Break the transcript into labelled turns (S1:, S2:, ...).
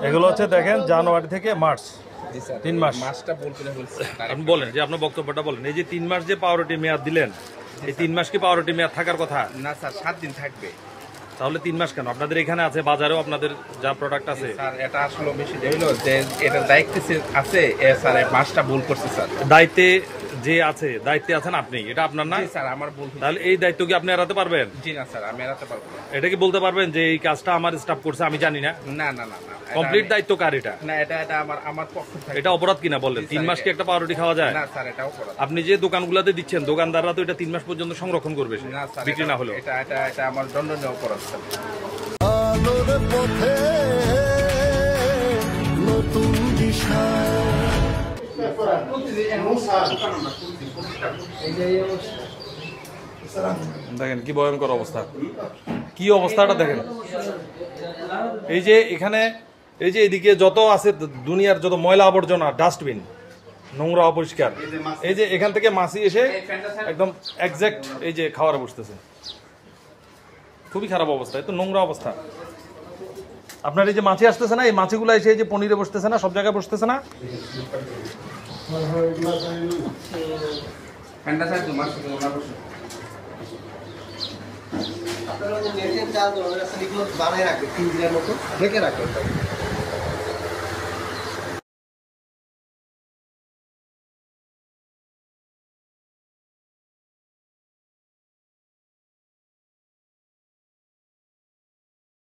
S1: এগুলো হচ্ছে দেখেন জানুয়ারি থেকে মার্চ 3 মাস।
S2: মাসটা বলছে
S1: আপনি বলেন যে আপনার বক্তব্যটা বলেন। এই যে 3 মাস যে পাওয়ারটি মেয়াদ দিলেন, এই 3 মাস কি পাওয়ারটি মেয়াদ থাকার কথা?
S2: না স্যার, 7 দিন থাকবে।
S1: তাহলে 3 মাস কেন? আপনাদের এখানে আছে, বাজারেও আপনাদের যা প্রোডাক্ট আছে।
S2: স্যার এটা আসলে বেশি হইলো যে এটা দায়িত্বে আছে স্যার, মাসটা ভুল করছে স্যার।
S1: দায়িত্বে যে আছে, দায়িত্বে আছেন আপনি, এটা আপনার না?
S2: জি স্যার, আমার ভুল।
S1: তাহলে এই দায়িত্ব কি আপনি এড়াতে পারবেন?
S2: জি না স্যার, আমি এড়াতে পারবো না।
S1: এটা কি বলতে পারবেন যে এই কাজটা আমার স্টাফ করছে, আমি জানি না?
S2: না না না না,
S1: কমপ্লিট দায়িত্ব কার এটা?
S2: না, এটা আমার পক্ষ থেকে।
S1: এটা অপরাধ কিনা বলেন? 3 মাস কি একটা পাউরুটি খাওয়া যায়?
S2: না স্যার, এটাও অপরাধ।
S1: আপনি যে দোকানগুলোতে দিচ্ছেন, দোকানদাররা তো এটা 3 মাস পর্যন্ত সংরক্ষণ করবে,
S2: না স্যার,
S1: বিক্রি না হলো।
S2: এটা আমার দণ্ডনীয় অপরাধ স্যার।
S3: আলোর পথে নতুন দিশা।
S1: দেখেন কি ভয়ঙ্কর অবস্থা, কি অবস্থাটা দেখেন। এই যে এখানে, এই যে এদিকে যত আছে দুনিয়ার যত ময়লা আবর্জনা, ডাস্টবিন, নোংরা অপরিষ্কার, এই যে এখান থেকে মাছি এসে একদম একজ্যাক্ট এই যে খাওয়ারে বসতেছে। খুবই খারাপ অবস্থা, এত নোংরা অবস্থা। আপনার এই যে মাছি আসতেছে না, এই মাছিগুলো এসে এই যে পনিরে বসতেছে না, সব জায়গায় বসতেছে না।
S4: আপনারা নেটের চাল বানায় রাখবে, 3 দিনের মতো ঢেকে রাখবেন।